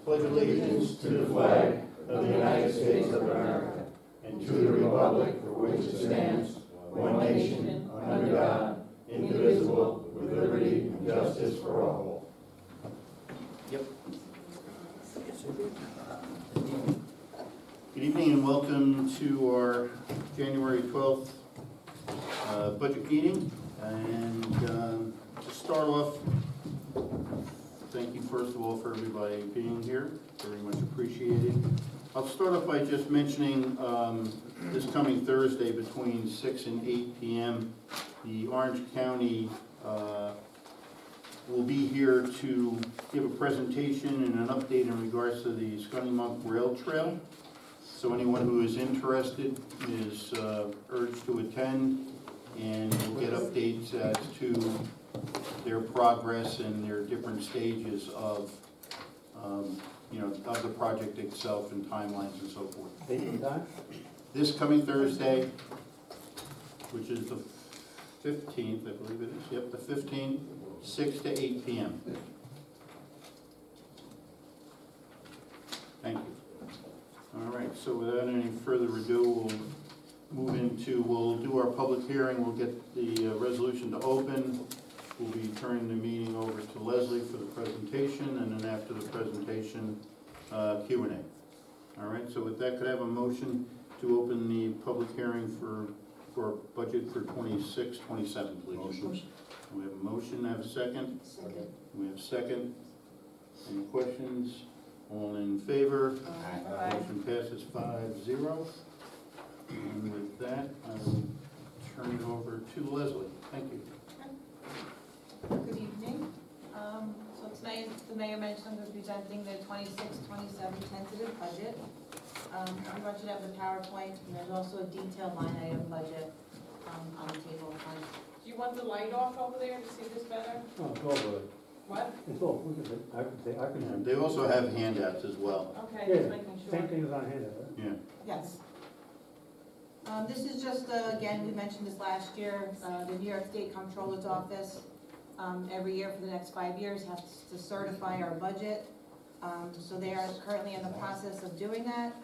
pledge allegiance to the flag of the United States of America and to the republic for which it stands, one nation, under God, indivisible, with liberty and justice for all. Yep. Good evening and welcome to our January 12th budget meeting. And to start off, thank you first of all for everybody being here, very much appreciated. I'll start off by just mentioning this coming Thursday between 6 and 8 p.m. the Orange County will be here to give a presentation and an update in regards to the Scunny-Monk Rail Trail. So anyone who is interested is urged to attend, and we'll get updates as to their progress and their different stages of, of the project itself and timelines and so forth. Date and time? This coming Thursday, which is the 15th, I believe it is. Yep, the 15th, 6 to 8 p.m. Thank you. All right, so without any further ado, we'll do our public hearing. We'll get the resolution to open. We'll be turning the meeting over to Leslie for the presentation, and then after the presentation, Q&A. All right, so with that, could I have a motion to open the public hearing for budget for 26-27, please? Motion. We have a motion. Have a second? Second. We have a second. Any questions? All in favor? Aye. Motion passes 5-0. And with that, I will turn it over to Leslie. Thank you. Good evening. So tonight, the mayor mentioned I'm going to be presenting the 26-27 tentative budget. Pretty much should have the PowerPoint, and there's also a detailed line item budget on the table in front. Do you want the light off over there to see this better? Oh, it's over. What? It's over. I can. They also have handouts as well. Okay, Yeah, just making same sure. thing as on hand, right? Yeah. Yes. This is just, again, we mentioned this last year, the New York State Comptroller's Office, every year for the next 5 years has to certify our budget. So they are currently in the process of doing that.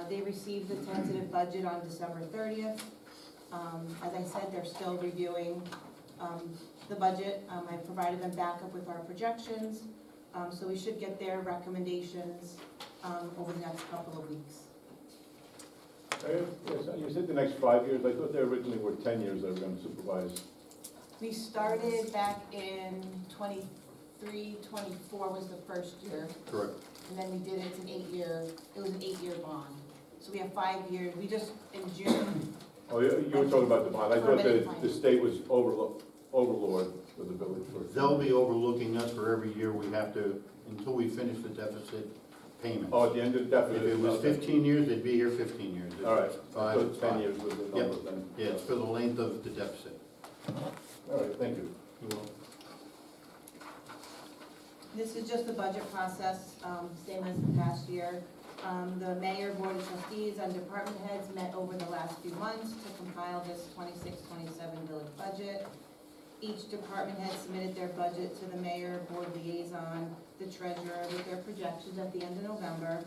They received the tentative budget on December 30th. As I said, they're still reviewing the budget. I provided them backup with our projections. So we should get their recommendations over the next couple of weeks. You said the next 5 years. I thought they originally were 10 years they were going to supervise. We started back in 23, 24 was the first year. Correct. And then we did it, it was an 8-year bond. So we have 5 years, we just, in June, Oh, you were talking about the bond. I thought the state was overlord for the village. They'll be overlooking us for every year we have to, until we finish the deficit payments. Oh, at the end of the deficit. If it was 15 years, they'd be here 15 years. If All right. it's I Five, thought it's 10 five. years was the Yep. number then. Yeah, it's for the length of the deficit. All right, thank you. this is just the budget process, same as the past year. The mayor, board of trustees, and department heads met over the last few months to compile this 26-27 village budget. Each department head submitted their budget to the mayor, board liaison, the treasurer with their projections at the end of November.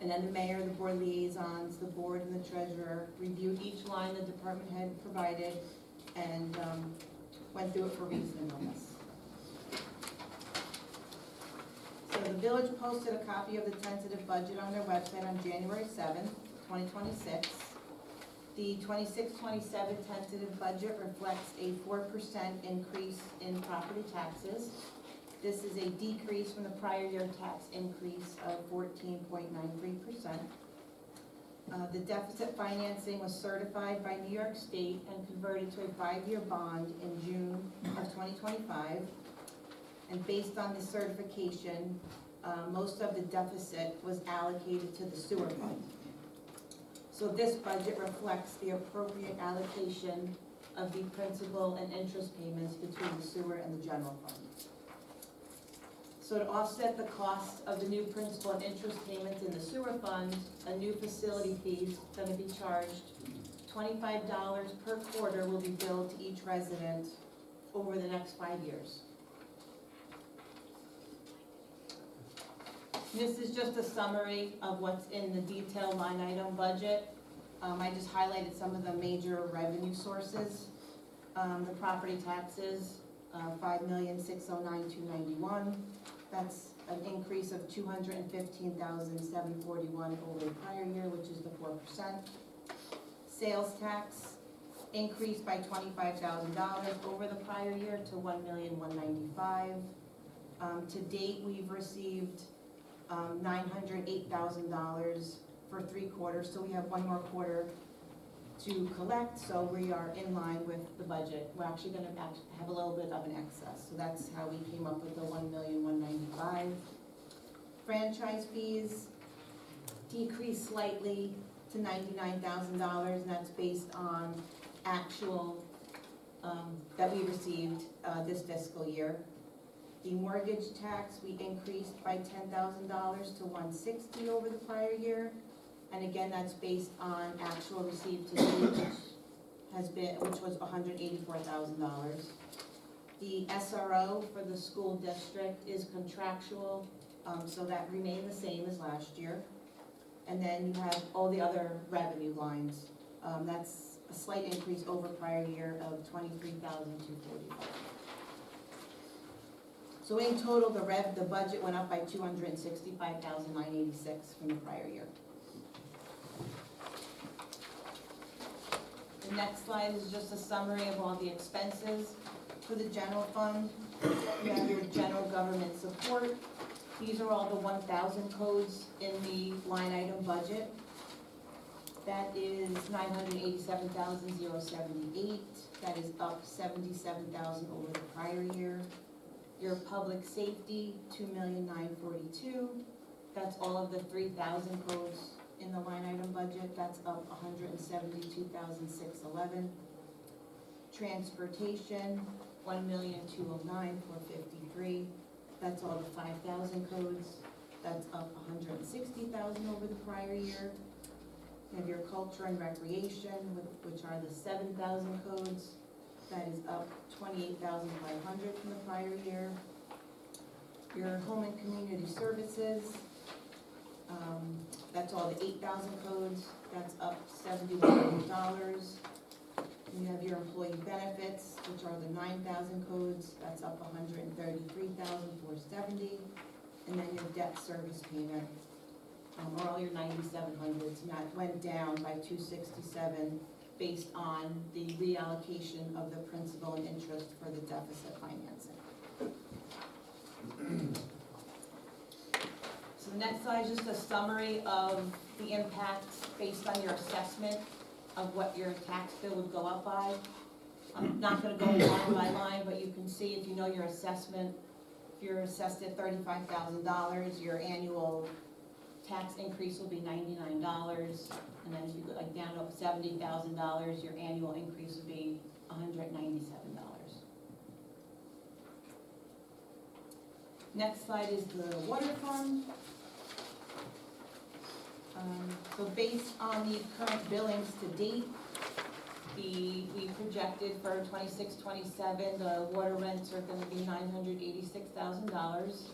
And then the mayor, the board liaisons, the board and the treasurer reviewed each line the department head provided and went through it for reasonableness. So the village posted a copy of the tentative budget on their website on January 7th, 2026. The 26-27 tentative budget reflects a 4% increase in property taxes. This is a decrease from the prior year tax increase of 14.93%. The deficit financing was certified by New York State and converted to a 5-year bond in June of 2025. And based on the certification, most of the deficit was allocated to the sewer fund. So this budget reflects the appropriate allocation of the principal and interest payments between the sewer and the general fund. So to offset the cost of the new principal and interest payments in the sewer fund, a new facility fee is going to be charged. $25 per quarter will be billed to each resident over the next 5 years. This is just a summary of what's in the detailed line item budget. I just highlighted some of the major revenue sources. The property taxes, $5,609,291. That's an increase of $215,741 over the prior year, which is the 4%. Sales tax increased by $25,000 over the prior year to $1,195,000. To date, we've received $908,000 for 3 quarters, so we have 1 more quarter to collect, so we are in line with the budget. We're actually gonna have a little bit of an excess, so that's how we came up with the $1,195,000. Franchise fees decreased slightly to $99,000, and that's based on actual that we received this fiscal year. The mortgage tax, we increased by $10,000 to $160,000 over the prior year. And again, that's based on actual received to date, which was $184,000. The SRO for the school district is contractual, so that remained the same as last year. And then you have all the other revenue lines. That's a slight increase over prior year of $23,245. So in total, the budget went up by $265,986 from the prior year. The next slide is just a summary of all the expenses for the general fund. You have your general government support. These are all the 1,000 codes in the line item budget. That is $987,078. That is up $77,000 over the prior year. Your public safety, $2,942,000. That's all of the 3,000 codes in the line item budget. That's up $172,611. Transportation, $1,209,453. That's all the 5,000 codes. That's up $160,000 over the prior year. You have your culture and recreation, which are the 7,000 codes. That is up $28,500 from the prior year. Your home and community services, that's all the 8,000 codes. That's up $71,000. You have your employee benefits, which are the 9,000 codes. That's up $133,470. And then your debt service payment, or all your 9,700s, and that went down by $267 based on the reallocation of the principal and interest for the deficit financing. So the next slide is just a summary of the impact based on your assessment of what your tax bill would go up by. I'm not gonna go line by line, but you can see if you know your assessment, if you're assessed at $35,000, your annual tax increase will be $99, and then if you go like down to $70,000, your annual increase would be $197. Next slide is the water fund. So based on the current billings to date, we projected for 26-27, the water rents are gonna be $986,000.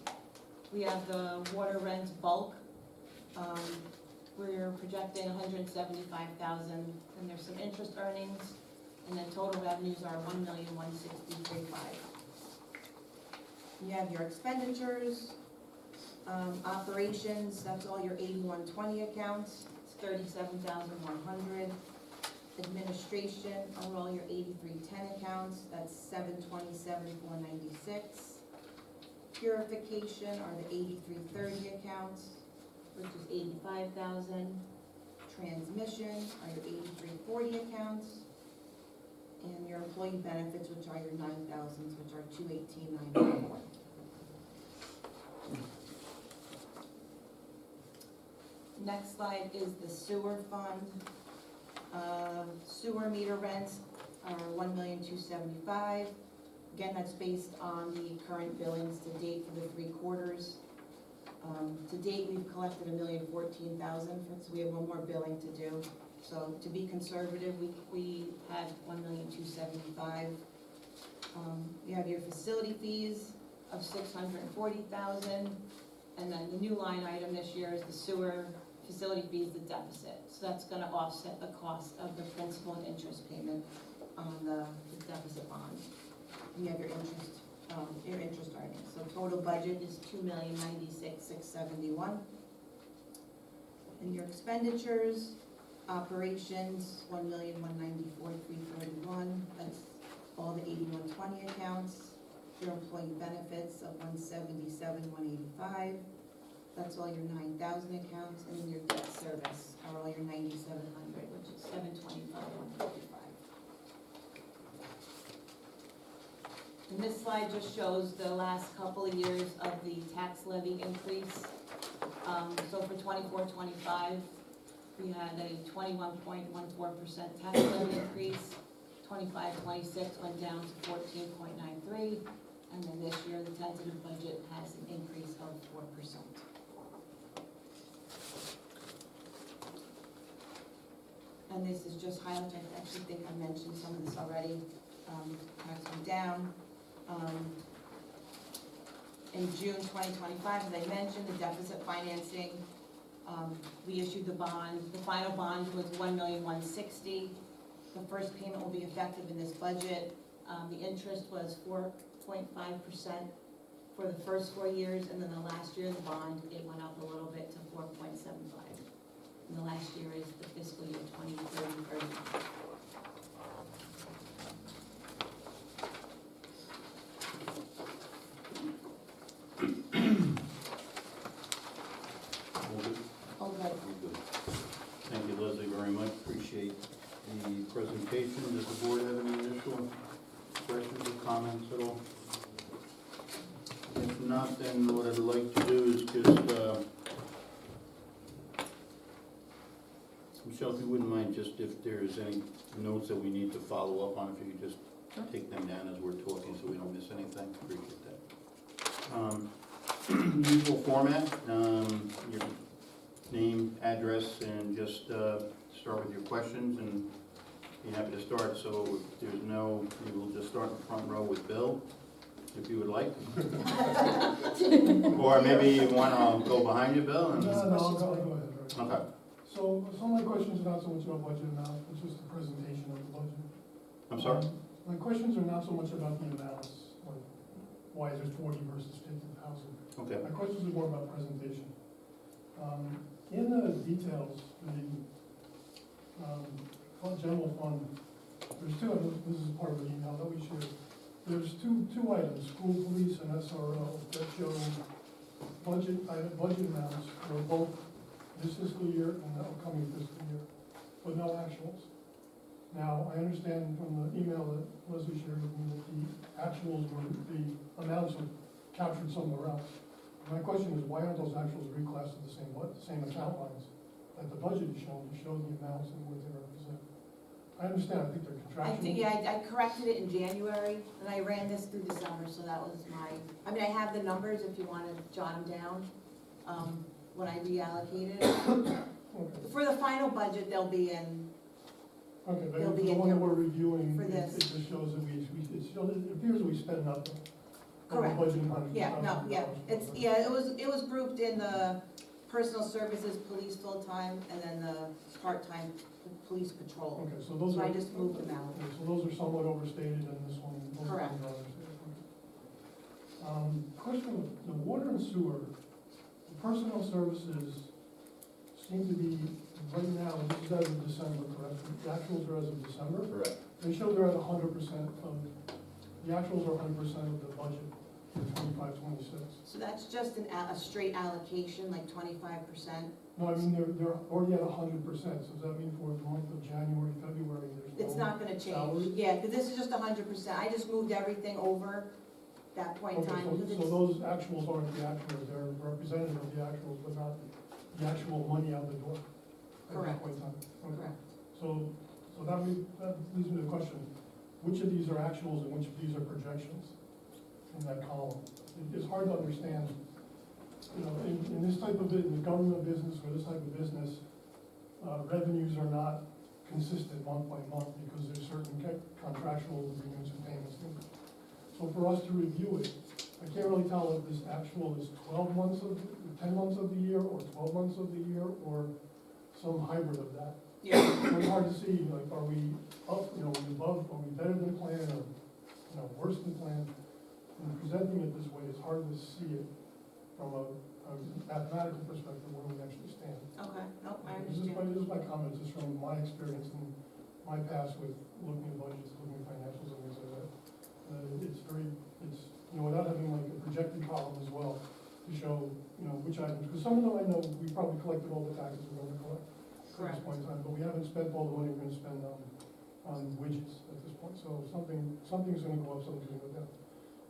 We have the water rents bulk. We're projecting $175,000, and there's some interest earnings, and then total revenues are $1,163,500. You have your expenditures, operations, that's all your 8120 accounts, it's $37,100. Administration are all your 8310 accounts, that's $727,496. Purification are the 8330 accounts, which is $85,000. Transmission are your 8340 accounts. And your employee benefits, which are your 9,000s, which are $218,991. Next slide is the sewer fund. Sewer meter rents are $1,275,000. Again, that's based on the current billings to date for the 3 quarters. To date, we've collected $1,014,000, so we have 1 more billing to do. So to be conservative, we had $1,275,000. You have your facility fees of $640,000, And then the new line item this year is the sewer facility fees, the deficit. So that's gonna offset the cost of the principal and interest payment on the deficit bond. You have your interest earnings. So total budget is $2,096,671. And your expenditures, operations, $1,194,341. That's all the 8120 accounts. Your employee benefits of $177,185. That's all your 9,000 accounts, and then your debt service are all your 9,700, which is $725,155. And this slide just shows the last couple of years of the tax levy increase. So for 24-25, we had a 21.14% tax levy increase. 25-26 went down to 14.93, and then this year the tentative budget has an increase of 4%. And this is just highlighted. I actually think I mentioned some of this already. Tax went down. In June 2025, as I mentioned, the deficit financing, we issued the bond. The final bond was $1,160,000. The first payment will be effective in this budget. The interest was 4.5% for the first 4 years, and then the last year of the bond, it went up a little bit to 4.75. And the last year is the fiscal year 2030. Okay. Thank you, Leslie, very much. Appreciate the presentation. Does the board have any initial questions or comments at all? If not, then what I'd like to do is just, Michelle, if you wouldn't mind, just if there's any notes that we need to follow up on, if you could just take them down as we're talking so we don't miss anything. Appreciate that. Usual format, your name, address, and just start with your questions, and be happy to start. So if there's no, maybe we'll just start in the front row with Bill, if you would like. Or maybe you want to go behind you, Bill? And No, I'll go ahead. okay. So some of my questions are not so much about budget amount, but just the presentation of the budget. I'm sorry? My questions are not so much about the amounts, like why is it 40 versus 50,000. Okay. My questions are more about presentation. In the details, the general fund, there's two, and this is part of the email that we shared. There's two items, school police and SRO, that show budget amounts for both this fiscal year and the upcoming fiscal year, but no actuals. Now, I understand from the email that Leslie shared with me that the actuals were, the amounts were captured somewhere else. My question is, why aren't those actuals reclassed to the same account lines that the budget is shown to show the amounts and what they represent? I understand, I think they're contractual. I corrected it in January, and I ran this through December, so that was I mean, I have the numbers if you want to jot them down, when I reallocated. Okay. For the final budget, they'll be in, Okay, but They'll be the in one that here we're reviewing, for it this. just shows that it appears that we spent nothing. Correct. Budget $100,000. it was grouped in the personal services, police full-time, and then the part-time police patrol. Okay, so those So are. I just moved them out. Okay, so those are somewhat overstated, and this one. those are Correct. overstated. Okay. Question, the water and sewer, the personnel services seem to be, right now, this is as of December, correct? The actuals are as of December? Correct. They show they're at 100% of, the actuals are 100% of the budget for 25-26. So that's just a straight allocation, like 25%. No, I mean, they're already at 100%, so does that mean for the month of January, February, there's no? It's not gonna change. salary? Yeah, because this is just 100%. I just moved everything over that point in Okay, time. because so it's- those actuals aren't the actuals, they're representative of the actuals, but not the actual money out the door? At that Correct. point in time. Okay. Correct. So that leads me to the question, which of these are actuals and which of these are projections in that column? It's hard to understand, you know, in this type of business, the government business or this type of business, revenues are not consistent month by month because there's certain contractual agreements and payments. So for us to review it, I can't really tell if this actual is 12 months of, 10 months of the year, or 12 months of the year, or some hybrid of that. Yeah, It's hard to see, like, are we up, are we above, are we better than planned, or, worse than planned? And presenting it this way, it's hard to see it from a mathematical perspective where we actually stand. okay, no, I This is understand. my comments, just from my experience and my past with looking at budgets, looking at financials and things like that. Without having like a projected column as well, to show, which items, because some of them I know, we probably collected all the taxes we're going to collect at this Correct. point in time, but we haven't spent all the money we're going to spend on widgets at this point. So something's going to go up, something's going to go down.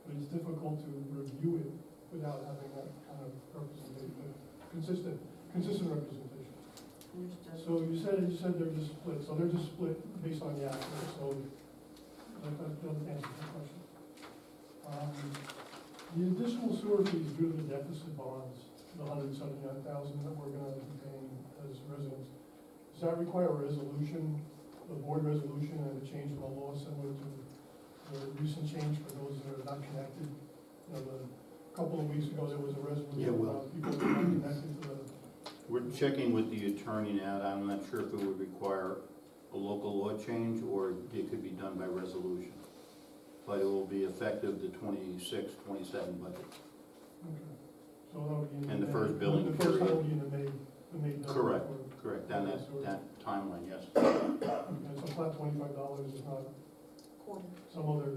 But it's difficult to review it without having that kind of representation, consistent representation. Understood. So you said they're just split, so they're just split based on the actual, so that doesn't answer the question. The additional sewer fees due to the deficit bonds, the $179,000 that we're gonna be paying as residents, does that require a resolution, a board resolution and a change in the law similar to the recent change for those that are not connected? A couple of weeks ago, there was a resolution Yeah, well- about people that are not connected to the. We're checking with the attorney now. I'm not sure if it would require a local law change or it could be done by resolution. But it will be effective the 26, 27 budget. Okay. So that would be in the And the May. first billing The first time period. would be in the May bill. Correct. for- Correct, down that timeline, yes. Okay, so flat $25 is not Quarter. some other.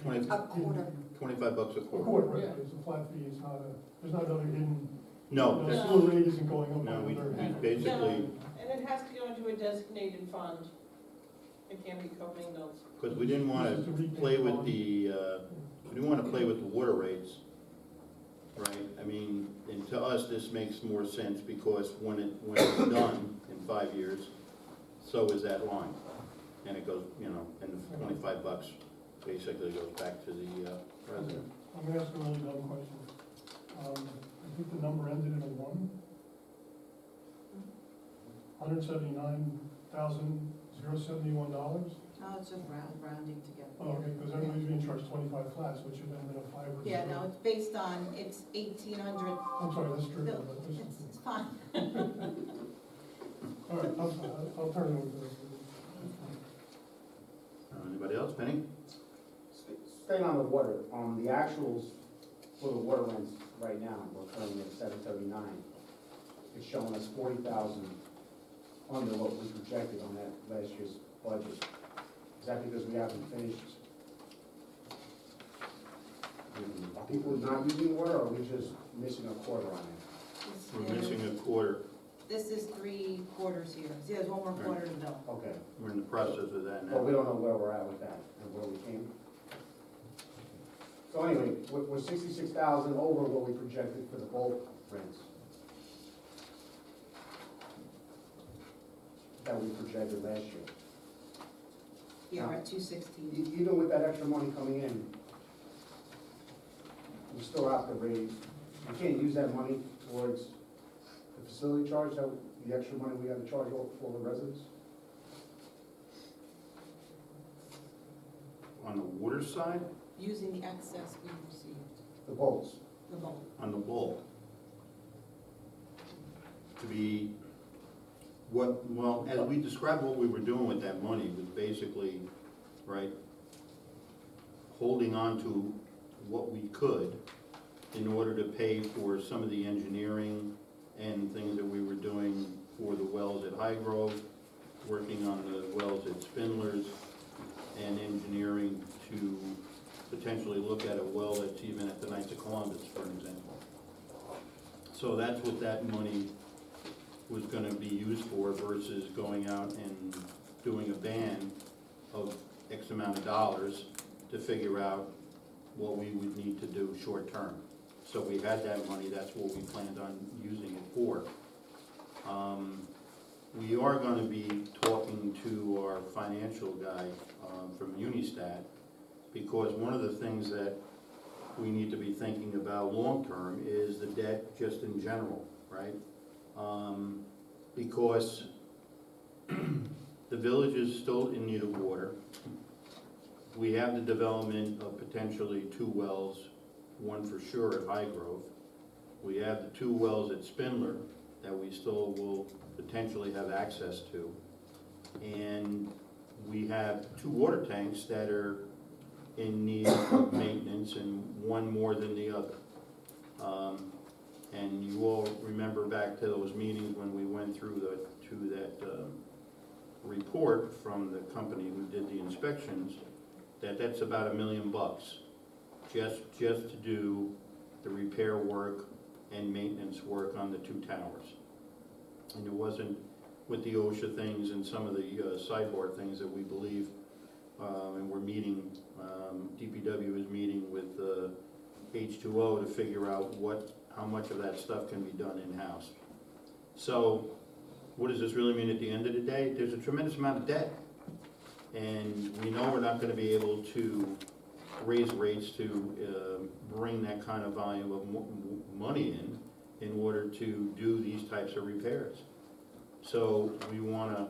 20 A quarter. $25 a A quarter. quarter, right, Yeah. it's a flat fee, it's not there's not another hidden, No, the this- sewer rate isn't going up. no, we another- basically, And it has to go into a designated fund. It can't be commingled. because we didn't want This is to repay play with bond. we didn't want to play with the water rates, right? I mean, and to us, this makes more sense because when it's done in 5 years, so is that line. And it goes, and the $25 basically goes back to the resident. I'm gonna ask a really dumb question. I think the number ended in a 1. $179,071. No, it's just rounding together. Oh, okay, because everybody's being charged 25 flats, which should have been a 5 or 0. Yeah, no, it's based on, it's 1,800, I'm sorry, that's true. no, but this is- it's fine. All right, I'm sorry, I'll turn it over to the rest of you. Anybody else, Penny? Staying on the water, the actuals for the water rents right now, we're currently at 739. It's showing us 40,000 under what we projected on that last year's budget. Is that because we haven't finished? Are people not using water, or are we just missing a quarter on it? We're missing a quarter. This is 3 quarters here. See, there's one more quarter to bill. Okay, We're in the process of that but we now. don't know where we're at with that and where we came. So anyway, we're 66,000 over what we projected for the bulk rents. That we projected last year. Yeah, we're at 216. Even with that extra money coming in, we still have to raise, we can't use that money towards the facility charge, the extra money we got to charge for the residents? On the water side, Using the excess we received, The bolts. the bulk. on the bulk. To be, as we described what we were doing with that money was basically, right, holding on to what we could in order to pay for some of the engineering and things that we were doing for the wells at High Grove, working on the wells at Spindlers, and engineering to potentially look at a well that's even at the Knights of Columbus, for an example. So that's what that money was gonna be used for versus going out and doing a ban of X amount of dollars to figure out what we would need to do short term. So we had that money, that's what we planned on using it for. We are gonna be talking to our financial guy from Unistat, because one of the things that we need to be thinking about long-term is the debt just in general, right? Because the village is still in need of water. we have the development of potentially 2 wells, one for sure at High Grove. We have the 2 wells at Spindler that we still will potentially have access to. And we have 2 water tanks that are in need of maintenance, and one more than the other. And you all remember back to those meetings when we went through that report from the company who did the inspections, that's about $1 million just to do the repair work and maintenance work on the 2 towers. And it wasn't with the OSHA things and some of the sidebar things that we believe, and we're meeting, DPW is meeting with H2O to figure out how much of that stuff can be done in-house. So what does this really mean at the end of the day? There's a tremendous amount of debt. And we know we're not gonna be able to raise rates to bring that kind of volume of money in order to do these types of repairs. So we wanna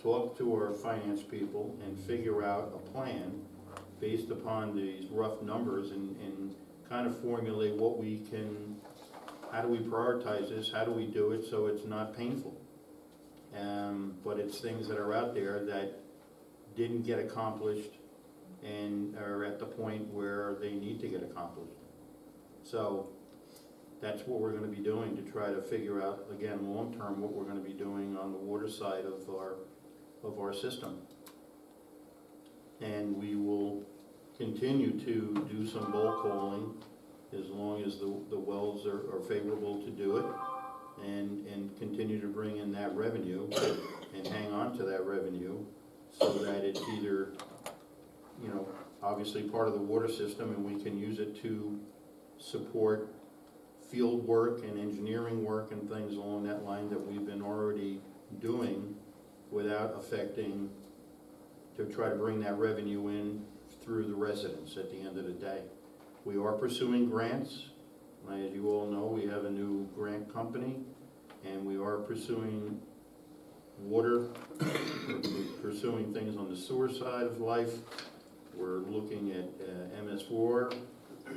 talk to our finance people and figure out a plan based upon these rough numbers and kind of formulate what we can, how do we prioritize this, how do we do it so it's not painful? But it's things that are out there that didn't get accomplished and are at the point where they need to get accomplished. So that's what we're gonna be doing to try to figure out, again, long-term, what we're gonna be doing on the water side of our system. And we will continue to do some bulk hauling as long as the wells are favorable to do it, and continue to bring in that revenue and hang on to that revenue so that it's either, obviously part of the water system, and we can use it to support field work and engineering work and things along that line that we've been already doing without affecting, to try to bring that revenue in through the residents at the end of the day. We are pursuing grants. As you all know, we have a new grant company, and we are pursuing water, pursuing things on the sewer side of life. We're looking at MS4.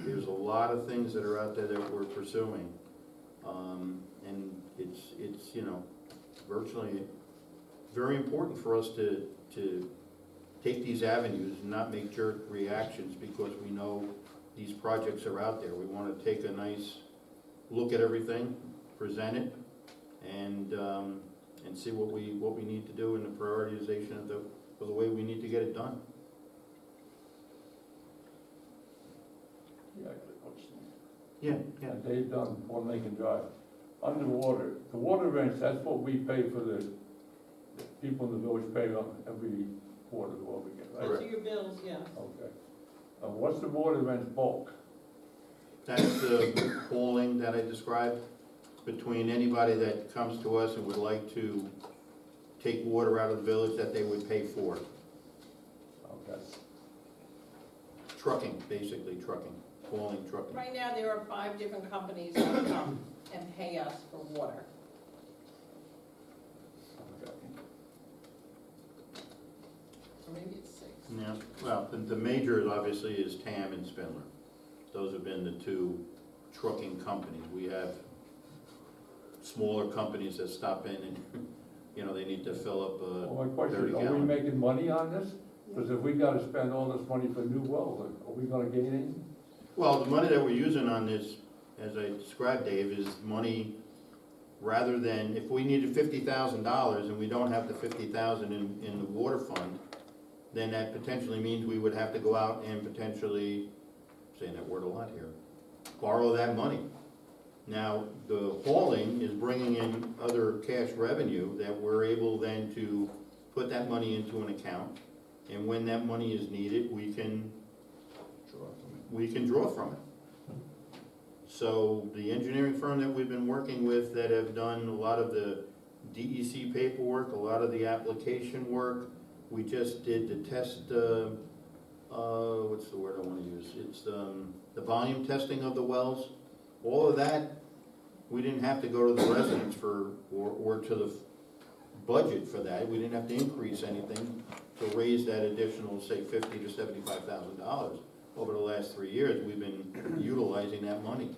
There's a lot of things that are out there that we're pursuing. And it's virtually very important for us to take these avenues and not make jerk reactions, because we know these projects are out there. We want to take a nice look at everything, present it, and see what we need to do in the prioritization of the way we need to get it done. Yeah, I got a question. Yeah. Dave Dunn, One Lincoln Drive. Underwater, the water rents, that's what we pay for the people in the village pay on every quarter what we get, right? Those are your bills, yeah. Okay. What's the water rent bulk? That's the hauling that I described, between anybody that comes to us and would like to take water out of the village that they would pay for. Okay. Trucking, basically trucking, hauling, trucking. Right now, there are 5 different companies that come and pay us for water. Okay. Or maybe it's 6. Yeah, well, the major obviously is TAM and Spindler. Those have been the 2 trucking companies. We have smaller companies that stop in and, they need to fill up Well, my 30 question is, are we gallon. making money on this? Because if we gotta spend all this money for new wells, are we gonna gain any? Well, the money that we're using on this, as I described, Dave, is money rather than, if we needed $50,000 and we don't have the $50,000 in the water fund, then that potentially means we would have to go out and potentially, saying that word a lot here, borrow that money. Now, the hauling is bringing in other cash revenue that we're able then to put that money into an account, and when that money is needed, we can draw from it. So the engineering firm that we've been working with that have done a lot of the DEC paperwork, a lot of the application work, we just did the test, what's the word I want to use? It's the volume testing of the wells. All of that, we didn't have to go to the residents or to the budget for that. We didn't have to increase anything to raise that additional, say, $50,000 to $75,000. Over the last 3 years, we've been utilizing that money.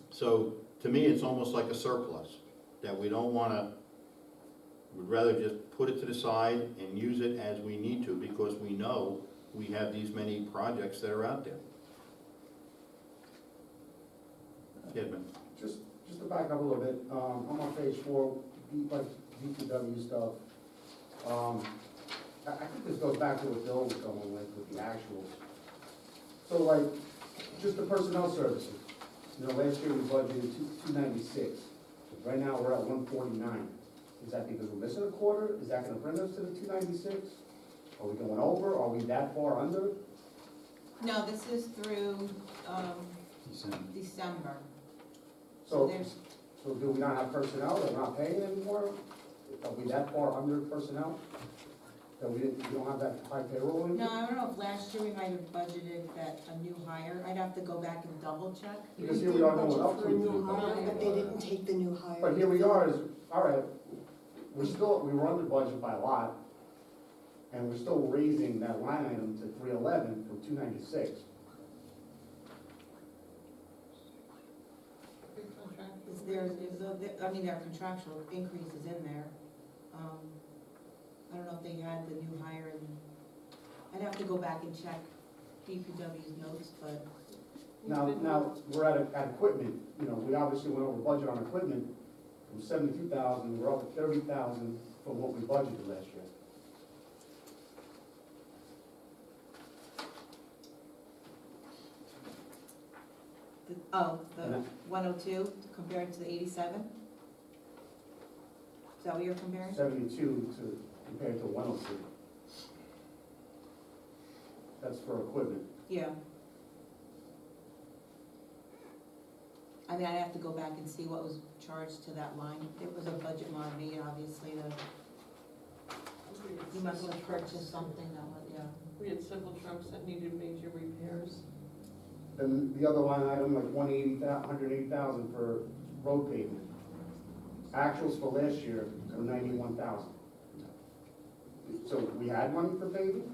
So, to me, it's almost like a surplus, that we don't wanna, we'd rather just put it to the side and use it as we need to, because we know we have these many projects that are out there. Yeah, man. Just to back up a little bit, I'm on page 4, like DPW stuff. I think this goes back to what Bill was going with the actuals. So like, just the personnel services, you know, last year we budgeted 296. Right now, we're at 149. Is that because we're missing a quarter? Is that gonna bring us to the 296? Are we going over? Are we that far under? No, this is through, December. So, There's, so do we not have personnel? They're not paying anymore? Are we that far under personnel? That we don't have that high payroll anymore? no, I don't know if last year we might have budgeted that a new hire. I'd have to go back and double check. Because here we are going up For a new to. hire, but they didn't take the new hire. But here we are, all right, we were under budget by a lot, and we're still raising that line item to 311 from 296. There are contractual increases in there. I don't know if they had the new hire, and I'd have to go back and check DPW's notes, but Now, we're at equipment, you know, we obviously went over budget on equipment from 72,000, we're up at 30,000 from what we budgeted last year. the 102 compared to the 87? Is that what you're comparing? 72 to, compared to 102. That's for equipment. Yeah. I mean, I'd have to go back and see what was charged to that line. It was a budget modification, obviously, you must have purchased something that was, yeah. We had several trucks that needed major repairs. Then the other line item, like 180,000 for road pavement. Actuals for last year were 91,000. So we had money for paving,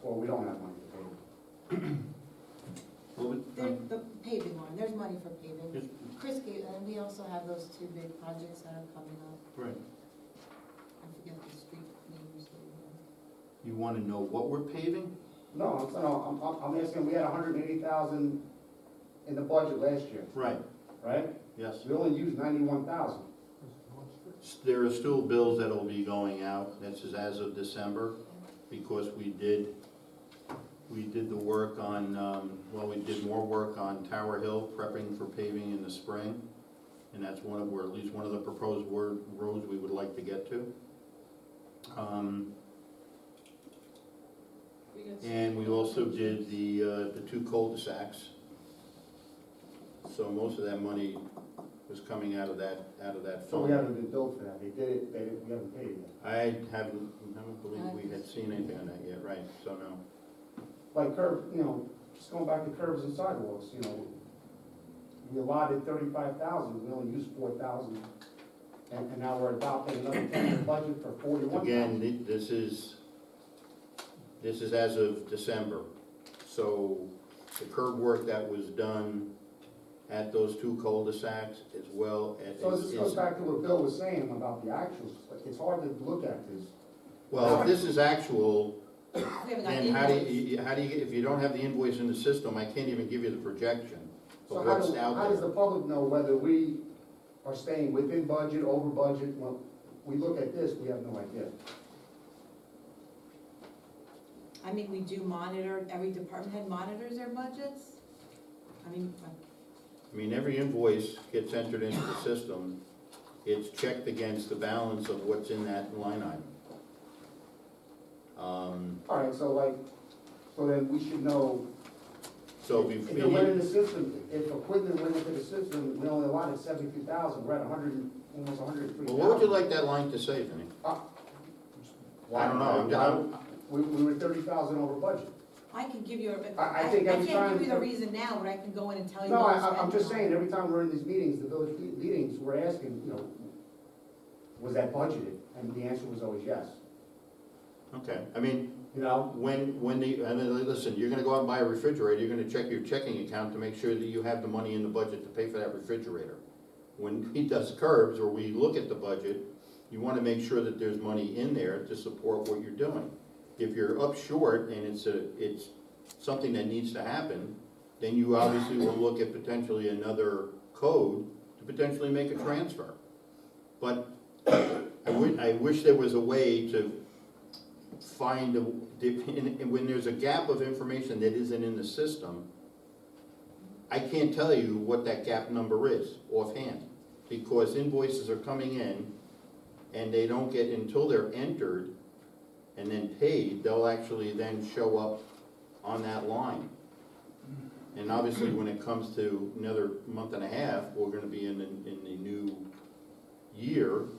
or we don't have money for paving? The paving one, there's money for paving. Yes. Chris gave, and we also have those two big projects that are coming up. Right. I forget the street names. You wanna know what we're paving? No, I'm asking, we had 180,000 in the budget last year, Right, right? yes. We only used 91,000. There are still bills that'll be going out, this is as of December, because we did the work on, we did more work on Tower Hill, prepping for paving in the spring. And that's one of, or at least one of the proposed roads we would like to get to. And we also did the two cul-de-sacs. So most of that money was coming out of that So we fund. haven't been billed for that. They did it, we haven't paid it yet. I don't believe we had seen anything on that yet, right, so no. Like just going back to curbs and sidewalks, we allotted 35,000, we only used 4,000. And now we're adopting another tentative budget for 41,000. Again, this is as of December. So the curb work that was done at those two cul-de-sacs as well as. So this goes back to what Bill was saying about the actuals. It's hard to look at this. Well, if this is actual, We haven't got then invoice. how do you, if you don't have the invoice in the system, I can't even give you the projection So of how what's out does there. the public know whether we are staying within budget, over budget? When we look at this, we have no idea. I mean, we do monitor, every department head monitors their budgets. I mean, every invoice gets entered into the system. It's checked against the balance of what's in that line item. All right, so then we should know, So if it went in the system, if equipment went into the system, we only allotted 72,000, we're at almost 103,000. well, what would you like that line to say, Vinnie? I don't know. We were 30,000 over budget. I can give you, I I think every can't time- give you the reason now, but I can go in and tell you. No, what I'm spent just on. saying, every time we're in these meetings, the village meetings, we're asking, was that budgeted? And the answer was always yes. Okay, I mean, You know, when the, and then, listen, you're gonna go out and buy a refrigerator, you're gonna check your checking account to make sure that you have the money in the budget to pay for that refrigerator. When he does curbs, or we look at the budget, you wanna make sure that there's money in there to support what you're doing. If you're up short and it's something that needs to happen, then you obviously will look at potentially another code to potentially make a transfer. But I wish there was a way to find, and when there's a gap of information that isn't in the system, I can't tell you what that gap number is offhand, because invoices are coming in, and they don't get, until they're entered and then paid, they'll actually then show up on that line. And obviously, when it comes to another month and a half, we're gonna be in the new year,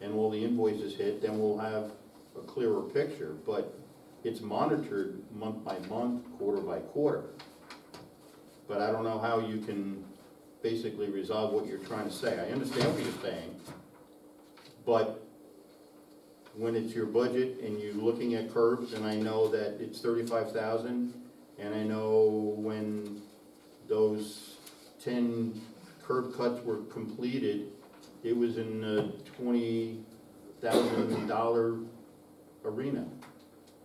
and all the invoices hit, then we'll have a clearer picture, but it's monitored month by month, quarter by quarter. But I don't know how you can basically resolve what you're trying to say. I understand what you're saying, but when it's your budget and you're looking at curbs, and I know that it's 35,000, and I know when those 10 curb cuts were completed, it was in the $20,000 arena.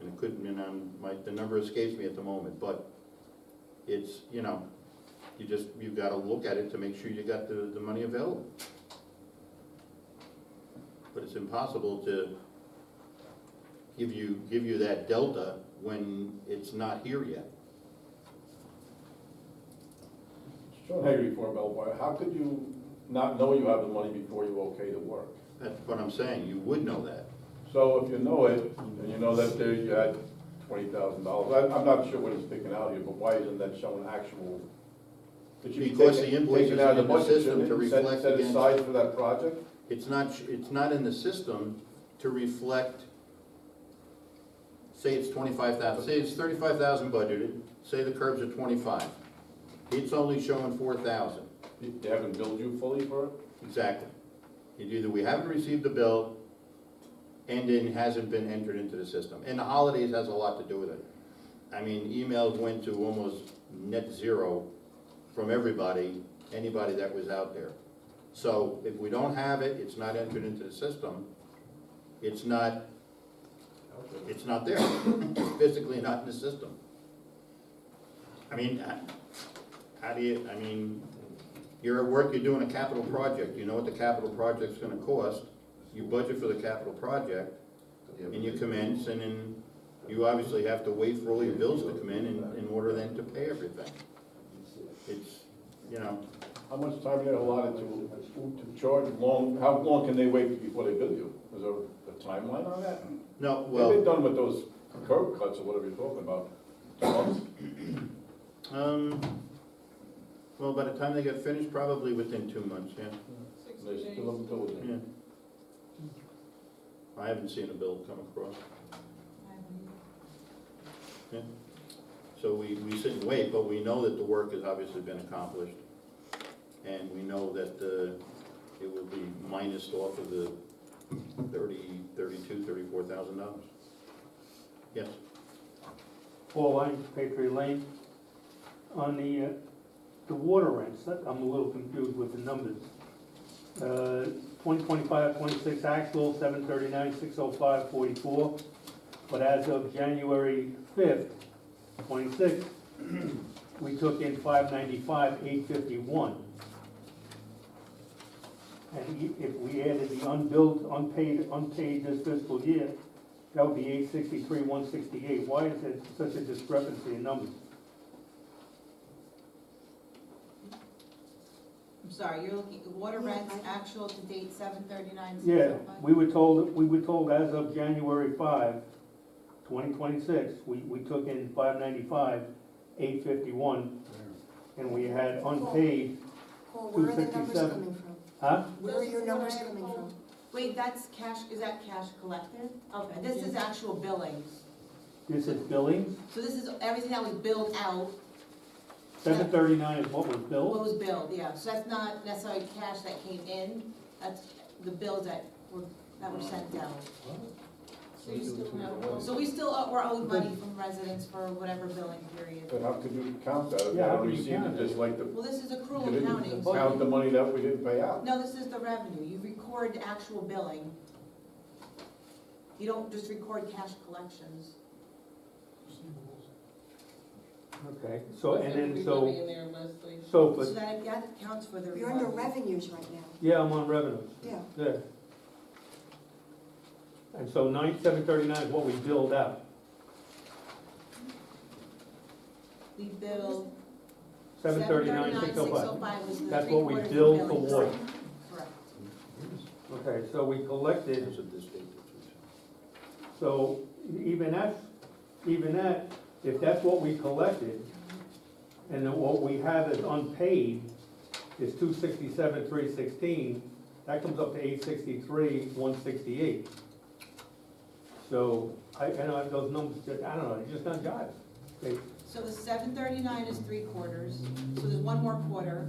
And it couldn't, the number escapes me at the moment, but it's, you've gotta look at it to make sure you got the money available. But it's impossible to give you that delta when it's not here yet. Sean Hagerty for Bellfire, how could you not know you have the money before you okay the work? That's what I'm saying, you would know that. So if you know it, and you know that there you had $20,000, I'm not sure what he's picking out here, but why isn't that showing actual? It should be Because taken- the invoice taken is out of in the budget, system shouldn't to it? Set- reflect Set against- aside for that project? It's not in the system to reflect, say it's 25,000, say it's 35,000 budgeted, say the curbs are 25. It's only showing 4,000. They haven't billed you fully for it? Exactly. Either we haven't received the bill, and it hasn't been entered into the system. And the holidays has a lot to do with it. I mean, emails went to almost net zero from anybody that was out there. So if we don't have it, it's not entered into the system, it's not there. It's physically not in the system. I mean, you're at work, you're doing a capital project, you know what the capital project's gonna cost, you budget for the capital project, and you commence, and then you obviously have to wait for all your bills to come in order then to pay everything. It's, How much time are you allotted to charge? How long can they wait before they bill you? Is there a timeline on that? no, They've well, been done with those curb cuts or whatever you're talking about. 2 months? well, by the time they get finished, probably within 2 months, yeah. 60 They days. still haven't billed you. Yeah. I haven't seen a bill come across. Yeah. So we sit and wait, but we know that the work has obviously been accomplished. And we know that it will be minused off of the $34,000. Yes, Paul Lane, Patriot Lane. On the water rents, I'm a little confused with the numbers. 2025, 26 actual, 739, 605, 44. But as of January 5th, 26, we took in 595, 851. And if we added the unbilled, unpaid this fiscal year, that would be 863, 168. Why is there such a discrepancy in numbers? I'm sorry, you're looking, water rents actual to date 7/39/605? Yeah, we were told as of January 5, 2026, we took in 595, 851, and we had unpaid, Paul, where are the numbers 257. coming from? huh? Where are your numbers coming from? Wait, that's cash, is that cash collected? Okay, this is actual billings. This is billings, So this is everything that was billed out, 739 is what was what billed? was billed, yeah. So that's not necessarily cash that came in, that's the bills that were sent out. So you still have. So we still, we're owed money from residents for whatever billing period. But how could you count that if you Yeah, how haven't can you received count it, just like the, Well, this is you accrual didn't accounting. count the money that we didn't pay out? No, this is the revenue. You record actual billing. You don't just record cash collections. Receivables. Okay, so, and then, What's so, everybody in there, Leslie? so, So but, that accounts for the. You're under revenues right now, yeah, I'm on revenues, yeah. yeah. And so 739 is what we billed out. We bill. 739, 605. 605 was the That's three what we quarters of billed for billing. water. Correct. Okay, so we collected, so even that, if that's what we collected, and then what we have as unpaid is 267, 316, that comes up to 863, 168. So, I know those numbers, I don't know, they just don't jive. They- So the 739 is three quarters, so there's one more quarter.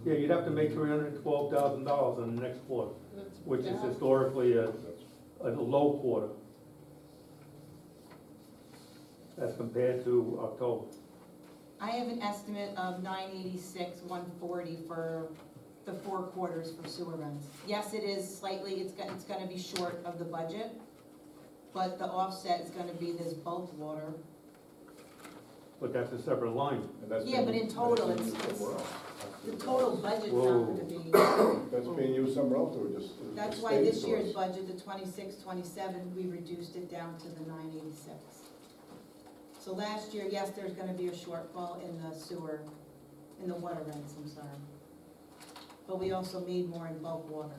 Yeah, you'd have to make $312,000 in the next quarter, That's which is bad. historically a low quarter as compared to October. I have an estimate of 986, 140 for the 4 quarters for sewer rents. Yes, it is slightly, it's gonna be short of the budget, but the offset is gonna be this bulk water. But that's a separate line. And that's Yeah, but being- in total, that's being it's- used somewhere else. The total budget's not Whoa. gonna be, That's being used somewhere else, or just? it that's just why stays this to year's us? budget, the 26, 27, we reduced it down to the 986. So last year, yes, there's gonna be a shortfall in the sewer, in the water rents, I'm sorry. But we also made more in bulk water.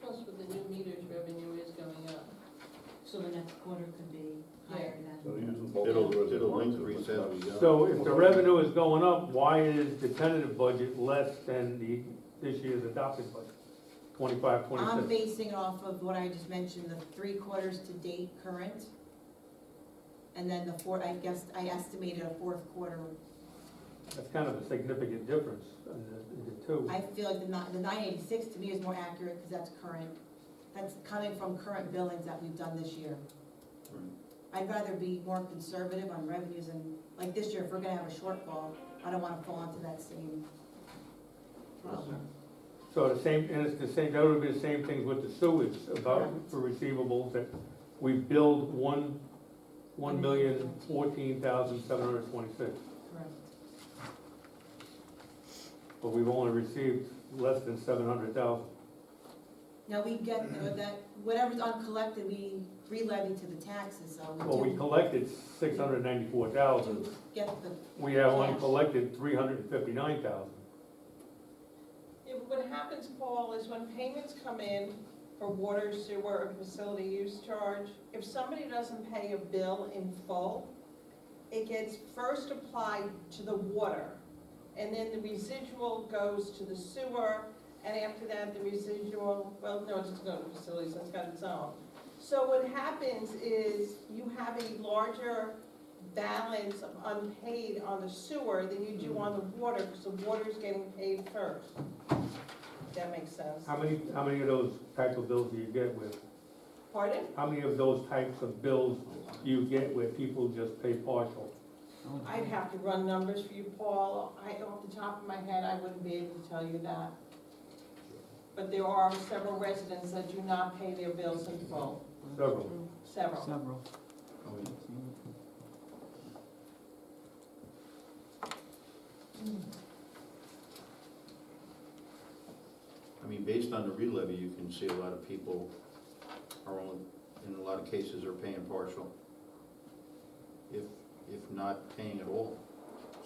Plus with the new meters, revenue is going up. So the next quarter could be higher So than. they're using both It'll- of those it'll at once, increase but as we not- go. So if the revenue is going up, why is the tentative budget less than this year's adopted budget? 25, I'm 26? basing it off of what I just mentioned, the 3 quarters to date current. And then the I estimated a 4th quarter. That's kind of a significant difference in the two. I feel like the 986 to me is more accurate because that's current. That's coming from current billings that we've done this year. I'd rather be more conservative on revenues and, like this year, if we're gonna have a shortfall, I don't wanna fall into that same problem. So the same, and it's the same, that would be the same thing with the sewage about Correct. for receivables, that we billed 1,014,726, Correct. but we've only received less than 700,000. Now, we get that, whatever's uncollected, we re-levy to the taxes, so Well, we collected 694,000. do get the, We have only Cash. collected 359,000. Yeah, but what happens, Paul, is when payments come in for water, sewer, or facility use charge, if somebody doesn't pay a bill in full, it gets first applied to the water, and then the residual goes to the sewer, and after that, the residual, well, no, it's just going to facilities, it's got its own. So what happens is you have a larger balance of unpaid on the sewer than you do on the water, because the water's getting paid first. If that makes sense. How many of those types of bills do you get with, Pardon? how many of those types of bills do you get where people just pay partial? I'd have to run numbers for you, Paul. Off the top of my head, I wouldn't be able to tell you that. But there are several residents that do not pay their bills in full, Several. several. I mean, based on the re-levy, you can see a lot of people are only, in a lot of cases, are paying partial. If not paying at all.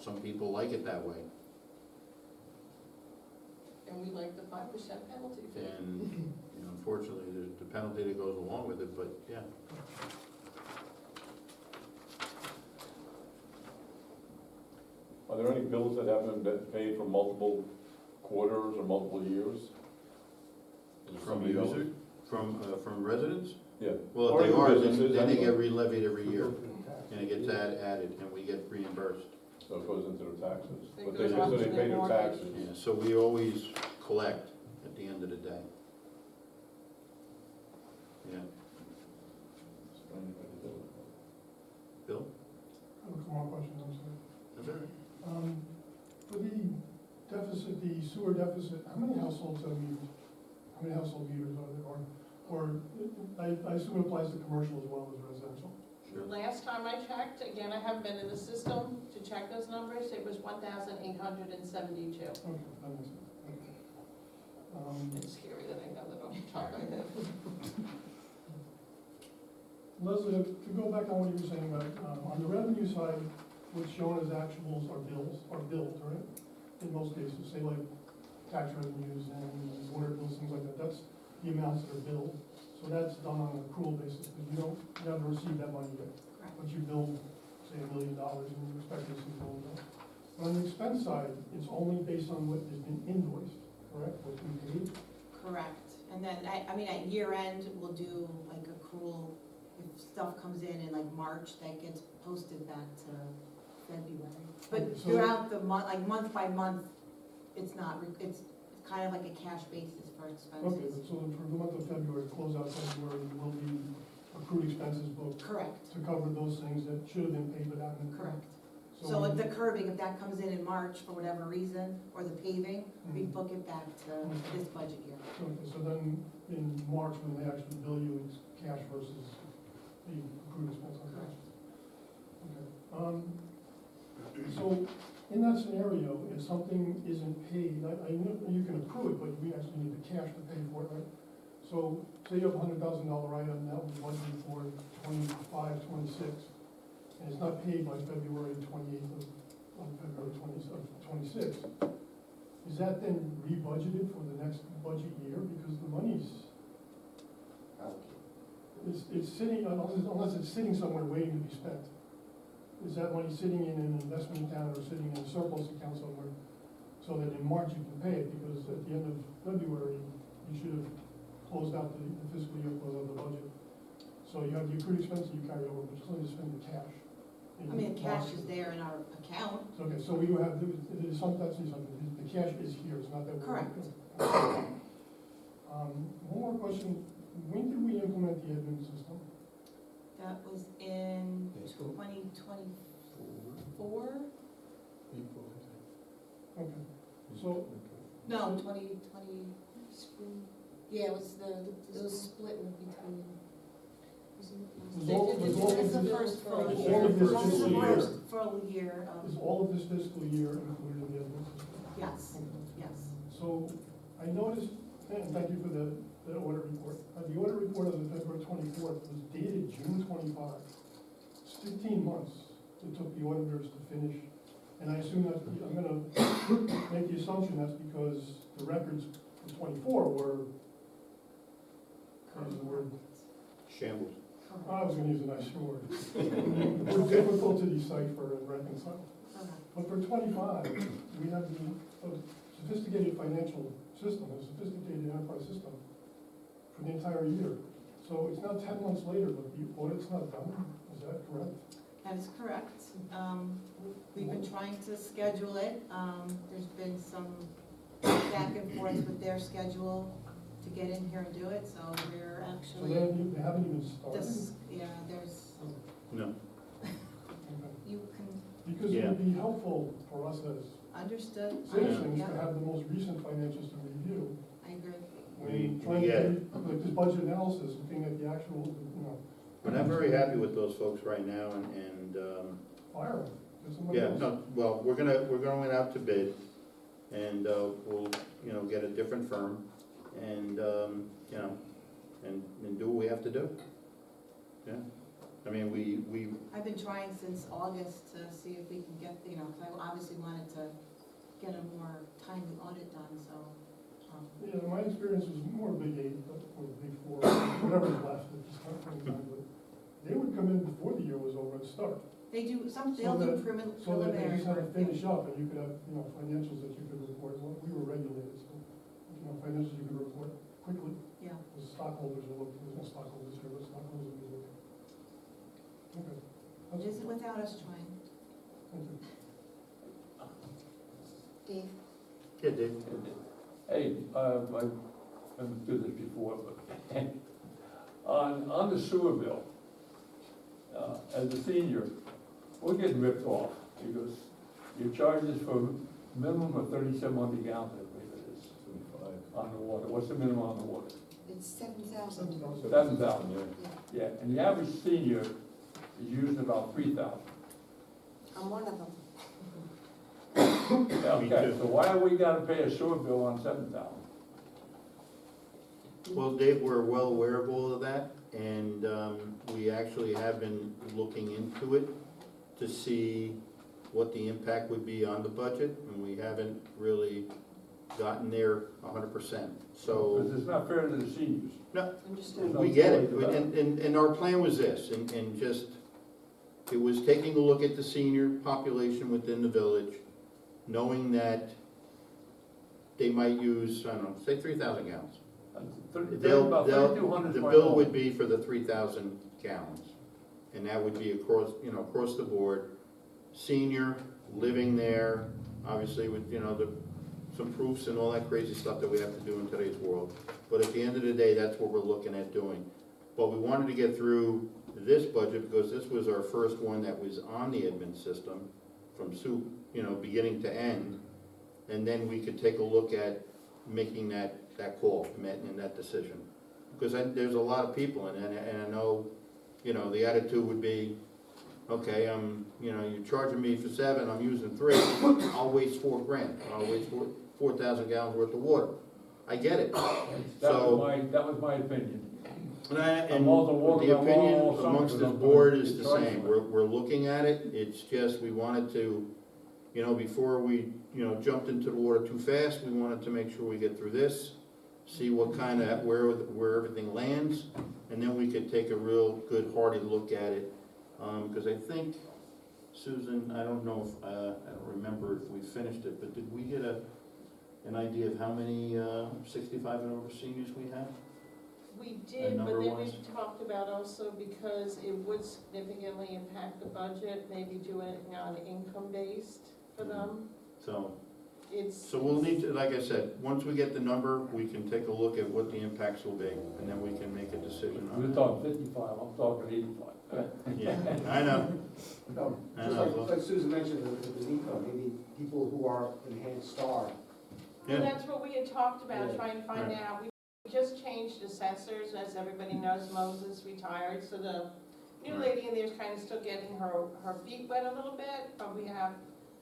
Some people like it that way. And we like the 5% penalty fee. And, you know, unfortunately, there's the penalty that goes along with it, but yeah. Are there any bills that haven't been paid for multiple quarters or multiple years? Is there From somebody else? users, from residents? Yeah. Well, Or if they even are, businesses, then they get anyway. re-levied every year, and it gets added, and we get reimbursed. So it goes into their taxes, It but they goes just, on so to they their pay their mortgage. taxes. Yeah, so we always collect at the end of the day. Yeah. more questions, I'm sorry. Is there? For the deficit, the sewer deficit, how many households have meters? How many household meters are there, or, I assume it applies to commercial as well as residential? The last time I checked, again, I haven't been in the system to check those numbers, it was 1,872. Okay, that makes sense, okay. It's scary that I know that off the top of my head. Leslie, to go back on what you were saying about, on the revenue side, what's shown as actuals are billed, right? In most cases, say like tax revenues and water bills, things like that, that's the amounts that are billed. So that's done on an accrual basis, because you never receive that money yet. Correct. But you bill, say, $1 million, and you expect to receive $1 million. But on the expense side, it's only based on what has been invoiced, correct, what's been paid? Correct. And then, I mean, at year end, we'll do like accrual, if stuff comes in like March, that gets posted back to February. But Okay, so- throughout the month, like month by month, it's not, it's kind of like a cash basis for Okay, expenses. but so for the month of February, close out February, will be accrued expenses booked Correct, to cover those things that should have been paid but haven't been paid. correct. So like the curbing, if that comes in March for whatever reason, or the paving, we Mhm. book it back to this budget year. Okay, so then in March, when they actually bill you, it's cash versus the accrued expense on cash. Okay. So in that scenario, if something isn't paid, I know you can accrue it, but we actually need the cash to pay for it, right? So say you have a $100,000 item that was budgeted for 25, 26, and it's not paid by February 28th of February 26th. Is that then rebudgeted for the next budget year? Because the money's, it's sitting, unless it's sitting somewhere waiting to be spent. Is that money sitting in an investment account or sitting in a surplus account somewhere? So that in March you can pay it, because at the end of February, you should have closed out the fiscal year, closed out the budget. So you have the accrued expenses you carry over, but you still need to spend the cash. in I mean, the cash March. is there in our account. Okay, so we have, there's some, that's something, the cash is here, it's not that we're. Correct. One more question, when did we implement the admin system? That was in 2024? Okay, so, No, 2020, yeah, it was split in between. was all This is the first full Is year. all of this This is the fiscal year? first full year is of, all of this fiscal year included in the admin system? yes, Okay. yes. So, I noticed, and thank you for the audit report. The audit report as of February 24th was dated June 25. It's 15 months it took the auditors to finish. And I assume that, I'm gonna make the assumption that's because the records for 24 were, what is the word? Shambles. I was gonna use a nicer word. Were difficult to decipher and reconcile. But for 25, we have a sophisticated financial system, a sophisticated enterprise system for the entire year. So it's now 10 months later, but the audit's not done, is that correct? That is correct. We've been trying to schedule it. There's been some back and forth with their schedule to get in here and do it, so we're So actually, they haven't even started? there's, No. Okay. you can, Because it Yeah. would be helpful for us as understood? citizens Yeah, to have the most recent financials to review. I agree. When trying to do like this budget analysis, looking at the actual, We're not very happy with those folks right now, and fire them. Get somebody yeah, else. no, well, we're going out to bid, and we'll, get a different firm, and, and do what we have to do. Yeah, I mean, we, I've been trying since August to see if we can get, because I obviously wanted to get a more timely audit done, so. Yeah, my experience was more Big 8, or Big 4, whatever's left at this point in time, but they would come in before the year was over and start. They do, So they'll do that- So that they preliminary just had to work. finish up, and you could have, financials that you could report. Well, we were regulated, so, financials you could report quickly. Yeah. The stockholders are looking, there's no stockholders here, but stockholders are looking. Okay. It That's- isn't without us trying. Thank you. Dave? yeah, Dave. Hey, I've been through this before, but on the sewer bill, as a senior, we're getting ripped off, because your charges for minimum of 3,700 gallons, I believe it is, on the water. What's the minimum on the water? It's 7,000. 7,000, Yeah, yeah, and the average senior is using about 3,000. I'm one of them. Okay, so why we gotta pay a sewer bill on 7,000? Well, Dave, we're well aware of all of that, and we actually have been looking into it to see what the impact would be on the budget, and we haven't really gotten there 100%. Because So, it's not fair to the seniors. Understood. we get it, and our plan was this, and just, it was taking a look at the senior population within the village, knowing that they might use, I don't know, say 3,000 gallons. About 3,200 The per bill home. would be for the 3,000 gallons, and that would be across, across the board. Senior, living there, obviously with, some proofs and all that crazy stuff that we have to do in today's world. But at the end of the day, that's what we're looking at doing. But we wanted to get through this budget because this was our first one that was on the admin system from soup, beginning to end. And then we could take a look at making that call and that decision. Because there's a lot of people, and I know, the attitude would be, okay, you're charging me for 7, I'm using 3, I'll waste $4,000, I'll waste 4,000 gallons worth of water. I get it. That was my opinion. And I'm all the water, the I'm opinion all amongst something, this board I'm is the gonna same. charge you. We're looking at it, it's just, we wanted to, before we, jumped into the water too fast, we wanted to make sure we get through this, see what kind of, where everything lands, and then we could take a real good hearty look at it. Because I think, Susan, I don't know if, I don't remember if we finished it, but did we get an idea of how many 65 and over seniors we have? We did, but then number-wise? we talked about also because it would significantly impact the budget, maybe doing it on income-based for them. So It's. we'll need to, like I said, once we get the number, we can take a look at what the impacts will be, and then we can make a decision on We're it. talking 55, I'm talking 85. Yeah, I know. No, I just know. like Susan mentioned with the income, maybe people who are enhanced star. Well, Yeah, that's what we had talked about, Yeah. trying to find out. We just changed assessors, as everybody knows, Moses retired, so the new Right. lady in there is kind of still getting her feet wet a little bit, but we have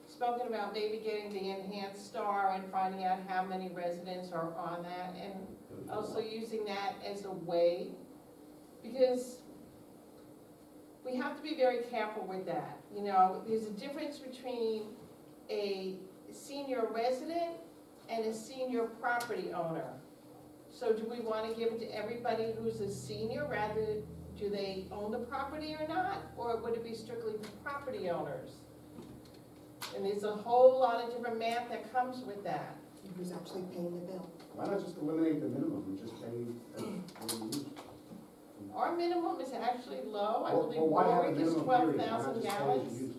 spoken about maybe getting the enhanced star and finding out how many residents are on that, and also using that as a way, because we have to be very careful with that. There's a difference between a senior resident and a senior property owner. So do we want to give it to everybody who's a senior, rather, do they own the property or not? Or would it be strictly for property owners? And there's a whole lot of different math that comes with that. Who's actually paying the bill? Why not just eliminate the minimum and just pay what you use? Our minimum is actually low. I Well, believe well, why have a Warwick is minimum period? Why 12,000 not just pay as gallons. you use?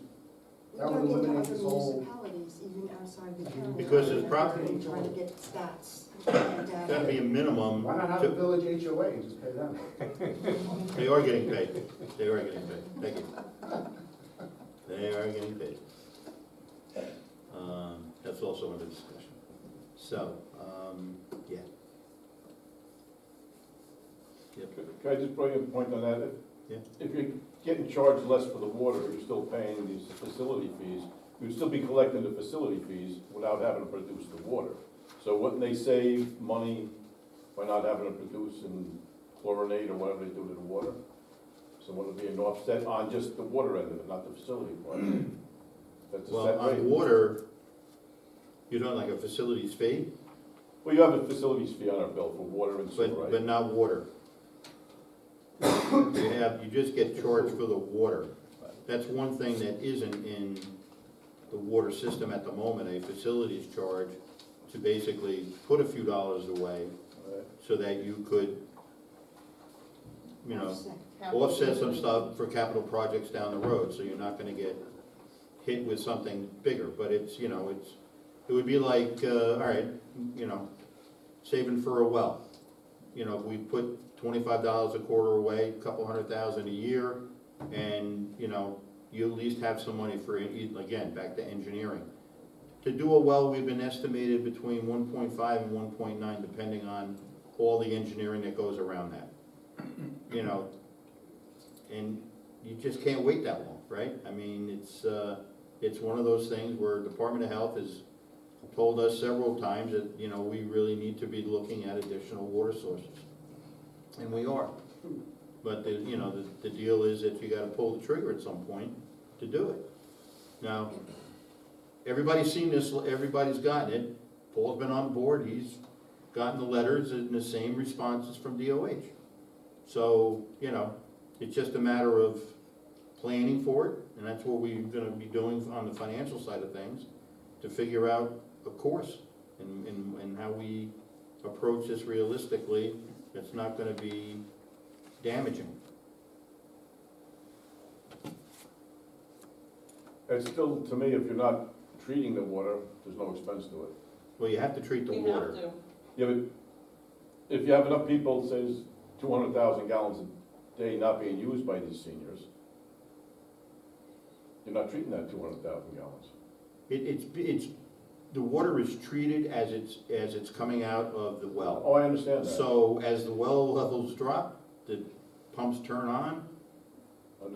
We That would don't get to eliminate other this whole- municipalities, even outside the county. Because it's property. Trying to get stats and gotta data. be a minimum. Why not have a village HOA and just pay them? They are getting paid. They are getting paid. Thank you. They are getting paid. That's also under discussion. So, yeah. Yep. Can I just bring a point on that? Yeah. If you're getting charged less for the water, you're still paying these facility fees, you'd still be collecting the facility fees without having to produce the water. So wouldn't they save money by not having to produce and chlorinate or whatever they do to the water? So would it be an offset on just the water end of it, not the facility part? That's a Well, set rate. on water, you're doing like a facilities fee, Well, you have a facilities fee on our bill for water and sewer, but right? not water. You just get charged for the water. That's one thing that isn't in the water system at the moment, a facilities charge to basically put a few dollars away Right. so that you could, Offset. offset some stuff for capital projects down the road, so you're not gonna get hit with something bigger, but it's, it would be like, all right, saving for a well. We put $25 a quarter away, a couple $100,000 a year, and, you at least have some money for, again, back to engineering. To do a well, we've been estimated between 1.5 and 1.9, depending on all the engineering that goes around that. You know, and you just can't wait that long, right? I mean, it's one of those things where Department of Health has told us several times that, you know, we really need to be looking at additional water sources. And we are. But the deal is that you gotta pull the trigger at some point to do it. Now, everybody's seen this, everybody's gotten it. Paul's been on board, he's gotten the letters and the same responses from DOH. So, you know, it's just a matter of planning for it, and that's what we're gonna be doing on the financial side of things, to figure out a course and how we approach this realistically, that's not gonna be damaging. It's still, to me, if you're not treating the water, there's no expense to it. Well, you have to treat the We water. have to. Yeah, but if you have enough people, say there's 200,000 gallons a day not being used by these seniors, you're not treating that 200,000 gallons. It's, the water is treated as it's coming out of the well. Oh, I understand that. So as the well levels drop, the pumps turn on,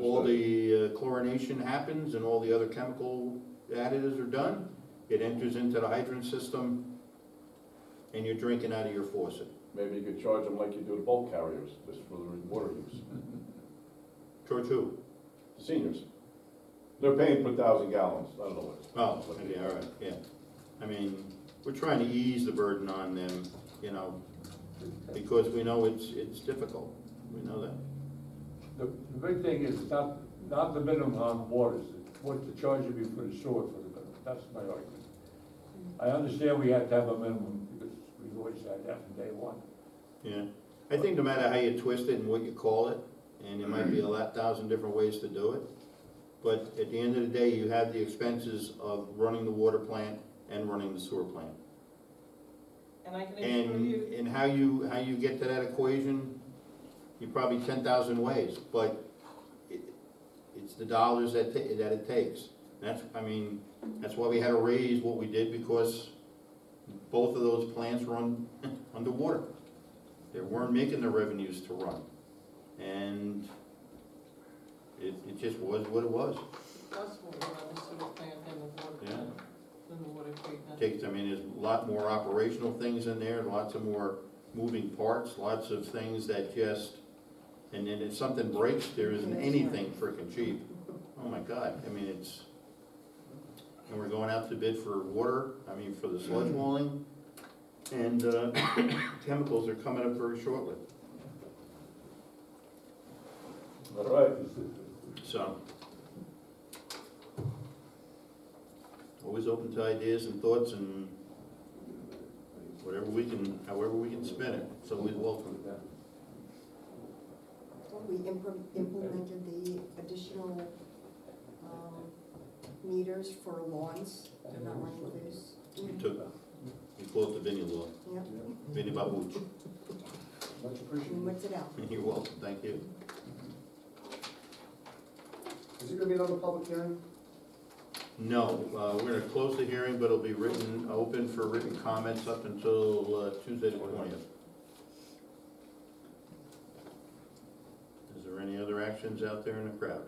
all Understood. the chlorination happens and all the other chemical additives are done. It enters into the hydrant system and you're drinking out of your faucet. Maybe you could charge them like you do the bulk carriers, just for the water use. George who? The seniors. They're paying per 1,000 gallons, I don't know what. Oh, okay, all right, yeah. I mean, we're trying to ease the burden on them, you know, because we know it's difficult. We know that. The big thing is not the minimum on waters, what the charge would be for the sewer for the minimum, that's my argument. I understand we have to have a minimum, because we've always had that from day one. Yeah, I think no matter how you twist it and what you call it, and there might be 1,000 different ways to do it, but at the end of the day, you have the expenses of running the water plant and running the sewer plant. And I can assure you, And how you get to that equation, you probably 10,000 ways, but it's the dollars that it takes. That's why we had to raise what we did, because both of those plants run underwater. They weren't making the revenues to run. And it just was what it was. plus what we run the sewer plant and the water Yeah. plant, and the water treatment. There's a lot more operational things in there, lots of more moving parts, lots of things that just, and then if something breaks, there isn't anything frickin' cheap. Oh my God, and we're going out to bid for water, for the sludge walling, and chemicals are coming up very shortly. All right. So, always open to ideas and thoughts and however we can spin it, it's always welcome. We implemented the additional meters for lawns, they're not running loose. We call it the Vinnie law, Yep, Vinnie Babuch. Much and what's it out? You're welcome, thank you. Is it gonna be another public hearing? No, we're gonna close the hearing, but it'll be open for written comments up until Tuesday the 20th. Is there any other actions out there in the crowd?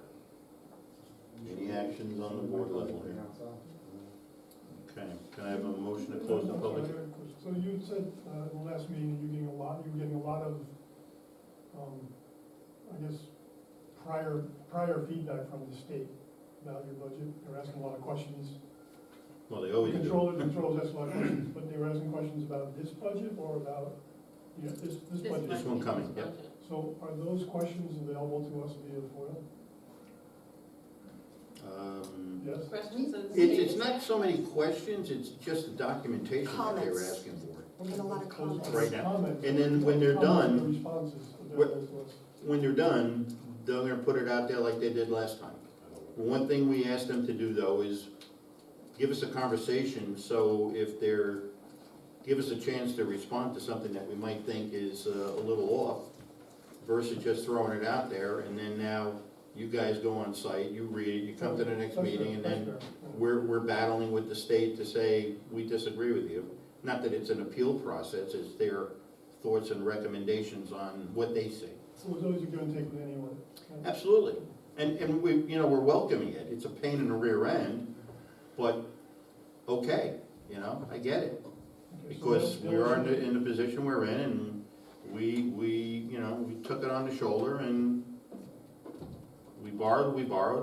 Any actions on the board level here? Okay, can I have a motion to close the public? So you said, at the last meeting, you were getting a lot of, prior feedback from the state about your budget. They were asking a lot of questions. Well, they always do. Controllers asked a lot of questions, but they were asking questions about this budget or about, this budget. This one coming, yep. So are those questions available to us via FOIL? Yes? Questions of the It's state? not so many questions, it's just the documentation that they were Comments. asking for. We get a lot of comments. Right now. Comments. And then when they're Comments done- and responses available to us. When they're done, they're gonna put it out there like they did last time. One thing we asked them to do though is give us a conversation, so if give us a chance to respond to something that we might think is a little off, versus just throwing it out there, and then now you guys go on site, you read it, you come to the next That's meeting, and fair, then that's fair. we're battling with the state to say, we disagree with you. Not that it's an appeal process, it's their thoughts and recommendations on what they see. So it's always a give and take with anyone. Absolutely. And we, you know, we're welcoming it. It's a pain in the rear end, but, okay, you know, I get it. Okay, so Because they'll- we are in the position we're in, and we, you know, we took it on the shoulder, and we borrowed,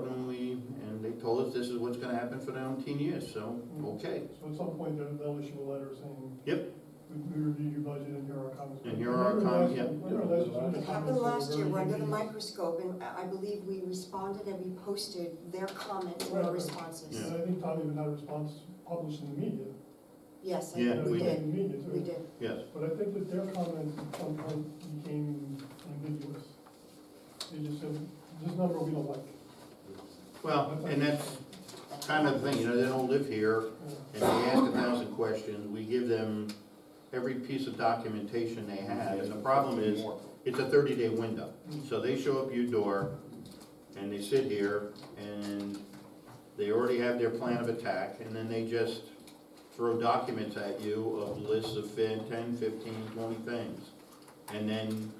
and they told us this is what's gonna happen for the 19 years, so, okay. So at some point, they'll issue a letter saying. Yep. We reviewed your budget and here are our comments. And here are our comments, yep. It happened last year, we're under the microscope, and I believe we responded and we posted their comments and their responses. And I think Tom even had a response published in the media. Yes, Yeah, we we did, In the media too. we did. Yes. But I think that their comment at some point became ambiguous. They just said, this number we don't like. Well, and that's kind of the thing, you know, they don't live here, and they ask 1,000 questions, we give them every piece of documentation they have, and the problem is, it's a 30-day window. So they show up your door, and they sit here, and they already have their plan of attack, and then they just throw documents at you of lists of 10, 15, 20 things. And then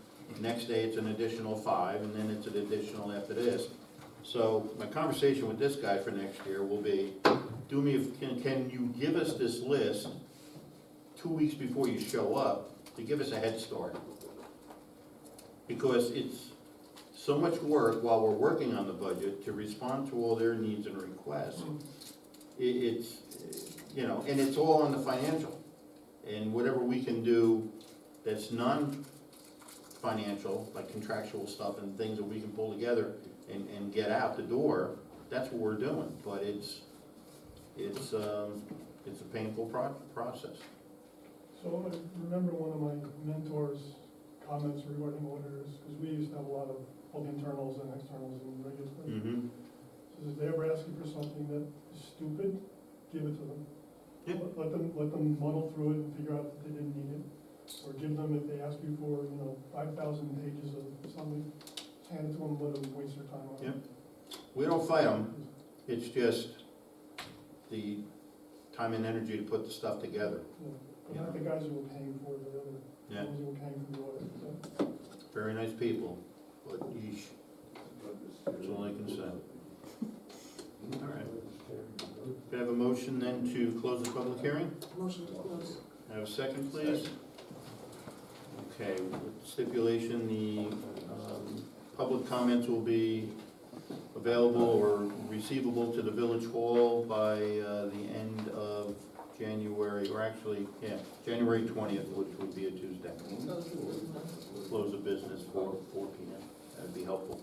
next day, it's an additional 5, and then it's an additional after this. So my conversation with this guy for next year will be, can you give us this list 2 weeks before you show up to give us a head start? Because it's so much work while we're working on the budget to respond to all their needs and requests. It's, you know, and it's all on the financial. And whatever we can do that's non-financial, like contractual stuff and things that we can pull together and get out the door, that's what we're doing. But it's a painful process. So I remember one of my mentors' comments regarding auditors, because we used to have a lot of both internals and externals in regulatory. Mm-hmm. Says if they ever ask you for something that is stupid, give it to them. Yep. Let them muddle through it and figure out that they didn't need it. Or give them, if they ask you for, 5,000 pages of something, hand it to them, let them waste their time on it. Yep. We don't fight them, it's just the time and energy to put the stuff together. But not the guys who were paying for the other, Yeah, ones who were paying for the audit, so. very nice people, but yeesh, that's all I can say. All right. Can I have a motion then to close the public hearing? Motion to close. Have a second, please? Okay, with stipulation, the public comments will be available or receivable to the village hall by the end of January, or actually, yeah, January 20th, which would be a Tuesday. Close of business for 4 p.m. That'd be helpful.